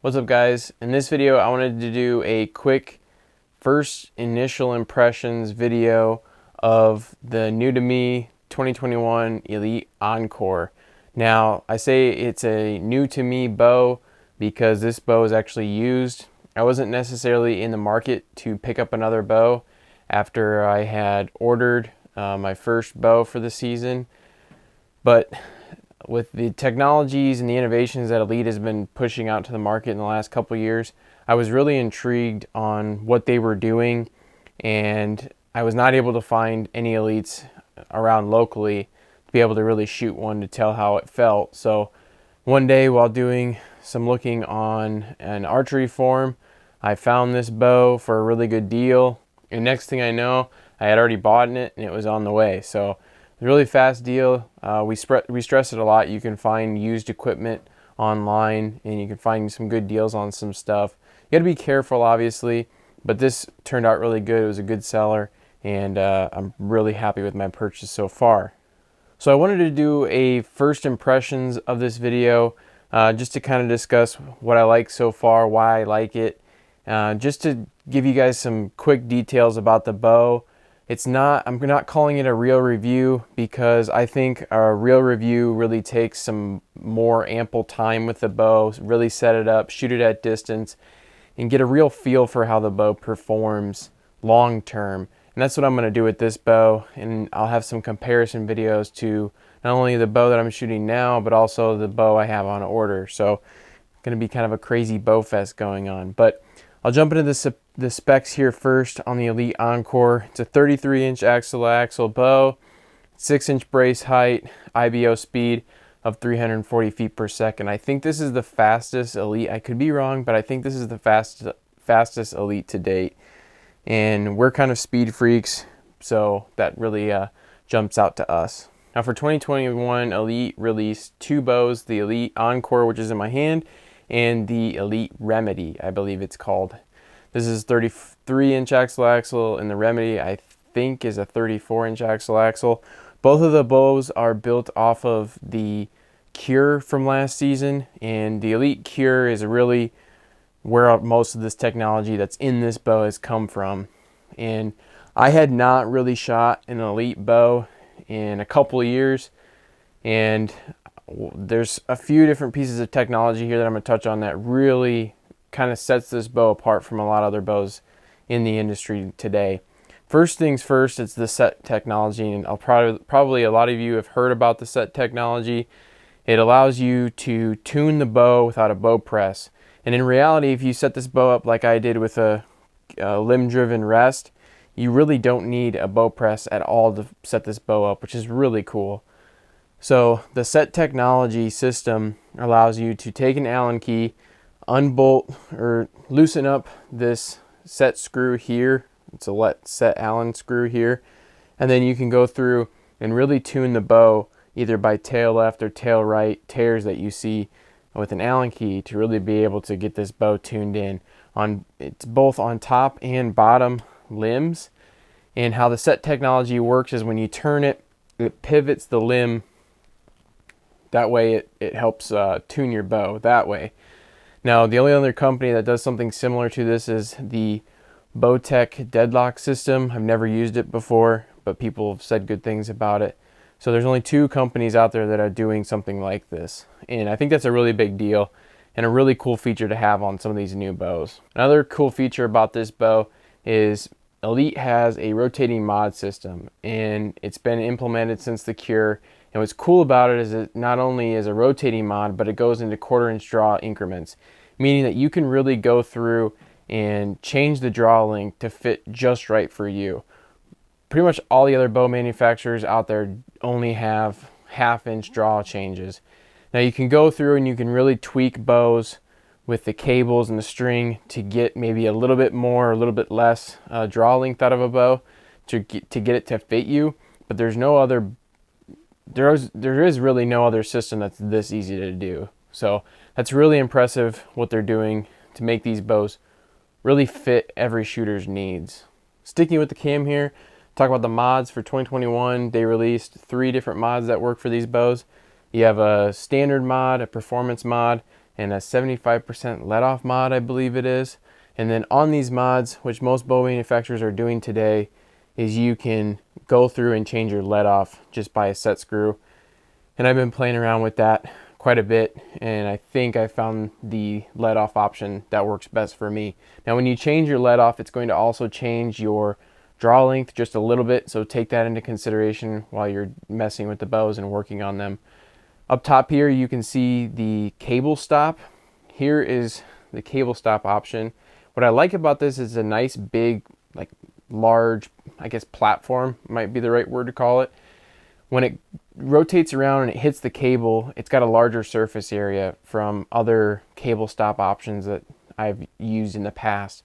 What's up, guys? In this video I wanted to do a quick first initial impressions video of the new to me 2021 Elite Encore. Now I say it's a new to me bow because this bow is actually used. I wasn't necessarily in the market to pick up another bow after I had ordered my first bow for the season, but with the technologies and the innovations that Elite has been pushing out to the market in the last couple of years, I was really intrigued on what they were doing, and I was not able to find any Elites around locally to be able to really shoot one to tell how it felt. So one day while doing some looking on an archery forum, I found this bow for a really good deal, and next thing I know, I had already bought it and it was on the way. So a really fast deal. We stress it a lot. You can find used equipment online and you can find some good deals on some stuff. You got to be careful, obviously, but this turned out really good. It was a good seller, and I'm really happy with my purchase so far. So I wanted to do a first impressions of this video, just to kind of discuss what I like so far, why I like it, just to give you guys some quick details about the bow. I'm not calling it a real review because I think a real review really takes some more ample time with the bow, really set it up, shoot it at distance, and get a real feel for how the bow performs long term. And that's what I'm going to do with this bow, and I'll have some comparison videos to not only the bow that I'm shooting now, but also the bow I have on order. So it's going to be kind of a crazy bow fest going on. But I'll jump into the specs here first on the Elite Encore. It's a 33-inch axle-to-axle bow, 6-inch brace height, IBO speed of 340 feet per second. I think this is the fastest Elite. I could be wrong, but I think this is the fastest Elite to date. And we're kind of speed freaks, so that really jumps out to us. Now for 2021, Elite released two bows, the Elite Encore, which is in my hand, and the Elite Remedy, I believe it's called. This is 33-inch axle-axle, and the Remedy, I think, is a 34-inch axle-axle. Both of the bows are built off of the Cure from last season, and the Elite Cure is really where most of this technology that's in this bow has come from. And I had not really shot an Elite bow in a couple of years, and there's a few different pieces of technology here that I'm going to touch on that really kind of sets this bow apart from a lot of other bows in the industry today. First things first, it's the set technology, and probably a lot of you have heard about the set technology. It allows you to tune the bow without a bow press. And in reality, if you set this bow up like I did with a limb-driven rest, you really don't need a bow press at all to set this bow up, which is really cool. So the set technology system allows you to take an Allen key, unbolt or loosen up this set screw here. It's a set Allen screw here. And then you can go through and really tune the bow either by tail left or tail right tears that you see with an Allen key to really be able to get this bow tuned in. It's both on top and bottom limbs. And how the set technology works is when you turn it, it pivots the limb. That way it helps tune your bow that way. Now, the only other company that does something similar to this is the Bowtech deadlock system. I've never used it before, but people have said good things about it. So there's only two companies out there that are doing something like this. And I think that's a really big deal and a really cool feature to have on some of these new bows. Another cool feature about this bow is Elite has a rotating mod system, and it's been implemented since the Cure. And what's cool about it is it not only is a rotating mod, but it goes into 1/4-inch draw increments, meaning that you can really go through and change the draw length to fit just right for you. Pretty much all the other bow manufacturers out there only have 1/2-inch draw changes. Now you can go through and you can really tweak bows with the cables and the string to get maybe a little bit more or a little bit less draw length out of a bow to get it to fit you. But there is really no other system that's this easy to do. So that's really impressive what they're doing to make these bows really fit every shooter's needs. Sticking with the cam here, talk about the mods for 2021. They released 3 different mods that work for these bows. You have a standard mod, a performance mod, and a 75% let off mod, I believe it is. And then on these mods, which most bow manufacturers are doing today, is you can go through and change your let off just by a set screw. And I've been playing around with that quite a bit, and I think I found the let off option that works best for me. Now when you change your let off, it's going to also change your draw length just a little bit, so take that into consideration while you're messing with the bows and working on them. Up top here you can see the cable stop. Here is the cable stop option. What I like about this is a nice big, like large, I guess platform might be the right word to call it. When it rotates around and it hits the cable, it's got a larger surface area from other cable stop options that I've used in the past.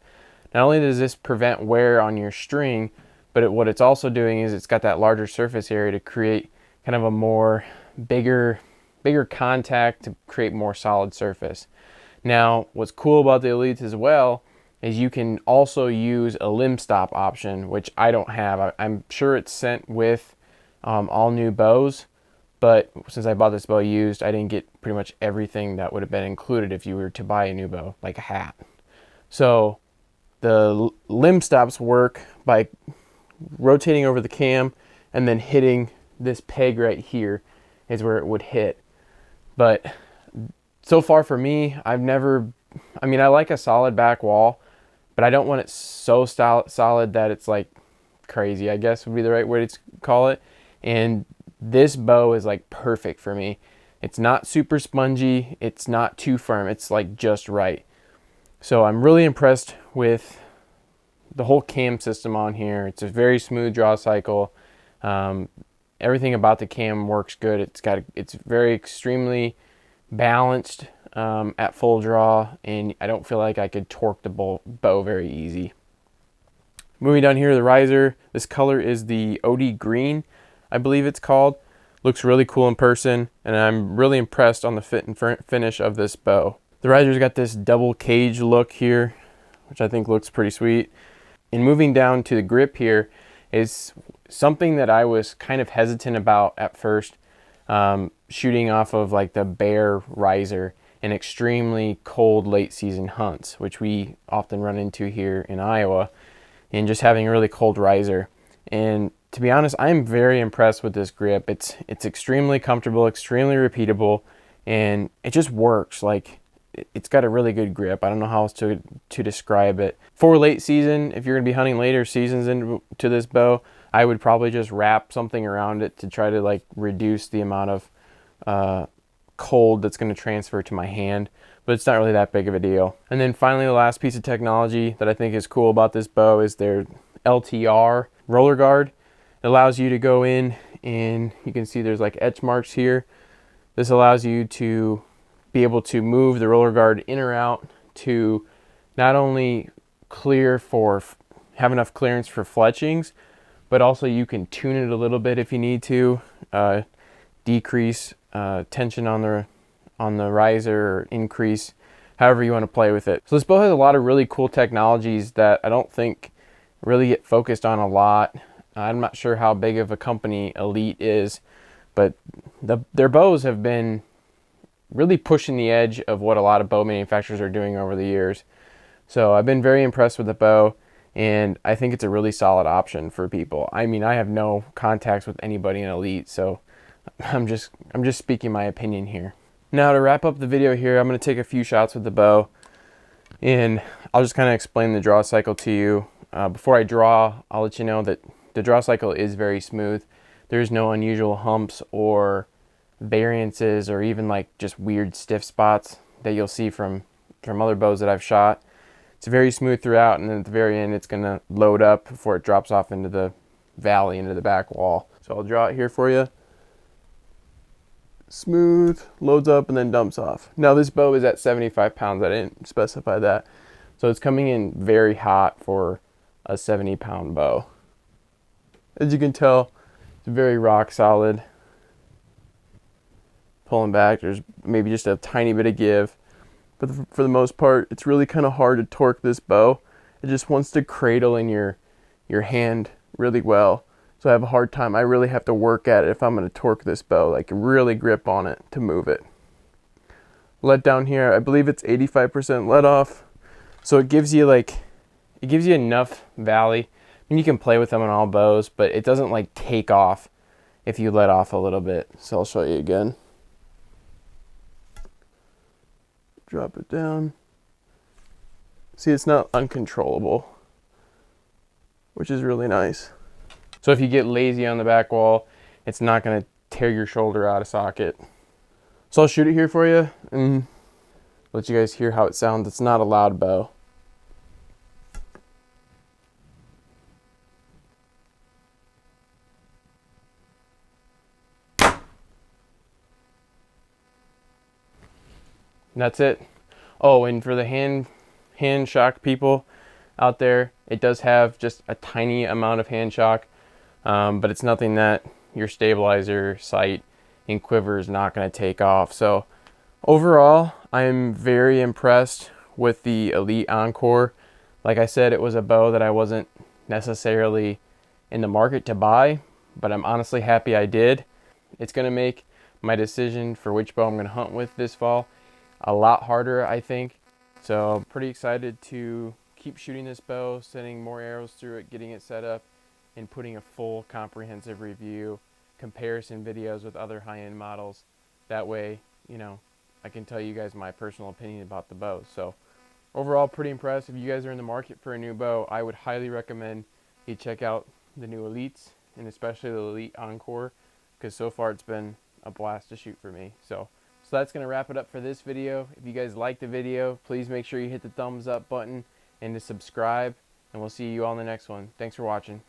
Not only does this prevent wear on your string, but what it's also doing is it's got that larger surface area to create kind of a more bigger contact to create more solid surface. Now, what's cool about the Elites as well is you can also use a limb stop option, which I don't have. I'm sure it's sent with all new bows, but since I bought this bow used, I didn't get pretty much everything that would have been included if you were to buy a new bow, like a hat. So the limb stops work by rotating over the cam and then hitting this peg right here is where it would hit. But so far for me, I like a solid back wall, but I don't want it so solid that it's like crazy, I guess would be the right way to call it. And this bow is like perfect for me. It's not super spongy, it's not too firm, it's like just right. So I'm really impressed with the whole cam system on here. It's a very smooth draw cycle. Everything about the cam works good. It's very extremely balanced at full draw, and I don't feel like I could torque the bow very easy. Moving down here, the riser. This color is the OD green, I believe it's called. Looks really cool in person, and I'm really impressed on the fit and finish of this bow. The riser's got this double cage look here, which I think looks pretty sweet. And moving down to the grip here is something that I was kind of hesitant about at first, shooting off of like the bare riser in extremely cold late season hunts, which we often run into here in Iowa, and just having a really cold riser. And to be honest, I'm very impressed with this grip. It's extremely comfortable, extremely repeatable, and it just works. Like, it's got a really good grip. I don't know how else to describe it. For late season, if you're gonna be hunting later seasons into this bow, I would probably just wrap something around it to try to like reduce the amount of cold that's gonna transfer to my hand, but it's not really that big of a deal. And then finally, the last piece of technology that I think is cool about this bow is their LTR roller guard. It allows you to go in, and you can see there's like etch marks here. This allows you to be able to move the roller guard in or out to not only have enough clearance for fletchings, but also you can tune it a little bit if you need to, decrease tension on the riser, or increase however you want to play with it. So this bow has a lot of really cool technologies that I don't think really get focused on a lot. I'm not sure how big of a company Elite is, but their bows have been really pushing the edge of what a lot of bow manufacturers are doing over the years. So I've been very impressed with the bow, and I think it's a really solid option for people. I mean, I have no contacts with anybody in Elite, so I'm just speaking my opinion here. Now to wrap up the video here, I'm going to take a few shots with the bow, and I'll just kind of explain the draw cycle to you. Before I draw, I'll let you know that the draw cycle is very smooth. There's no unusual humps or variances or even like just weird stiff spots that you'll see from other bows that I've shot. It's very smooth throughout, and then at the very end it's going to load up before it drops off into the valley, into the back wall. So I'll draw it here for you. Smooth, loads up, and then dumps off. Now this bow is at 75 pounds. I didn't specify that. So it's coming in very hot for a 70-pound bow. As you can tell, it's very rock solid. Pulling back, there's maybe just a tiny bit of give, but for the most part, it's really kind of hard to torque this bow. It just wants to cradle in your hand really well. So I have a hard time. I really have to work at it if I'm going to torque this bow, like really grip on it to move it. lead down here. I believe it's 85% let off. So it gives you enough valley. I mean, you can play with them on all bows, but it doesn't like take off if you let off a little bit. So I'll show you again. Drop it down. See, it's not uncontrollable, which is really nice. So if you get lazy on the back wall, it's not going to tear your shoulder out of socket. So I'll shoot it here for you and let you guys hear how it sounds. It's not a loud bow. And that's it. Oh, and for the hand shock people out there, it does have just a tiny amount of hand shock, but it's nothing that your stabilizer, sight, and quiver is not going to take off. So overall, I'm very impressed with the Elite Enkore. Like I said, it was a bow that I wasn't necessarily in the market to buy, but I'm honestly happy I did. It's going to make my decision for which bow I'm going to hunt with this fall a lot harder, I think. So I'm pretty excited to keep shooting this bow, sending more arrows through it, getting it set up, and putting a full comprehensive review, comparison videos with other high-end models. That way, you know, I can tell you guys my personal opinion about the bow. So overall, pretty impressed. If you guys are in the market for a new bow, I would highly recommend you check out the new Elites, and especially the Elite Enkore, because so far it's been a blast to shoot for me. So that's going to wrap it up for this video. If you guys liked the video, please make sure you hit the thumbs up button and to subscribe, and we'll see you all in the next one. Thanks for watching.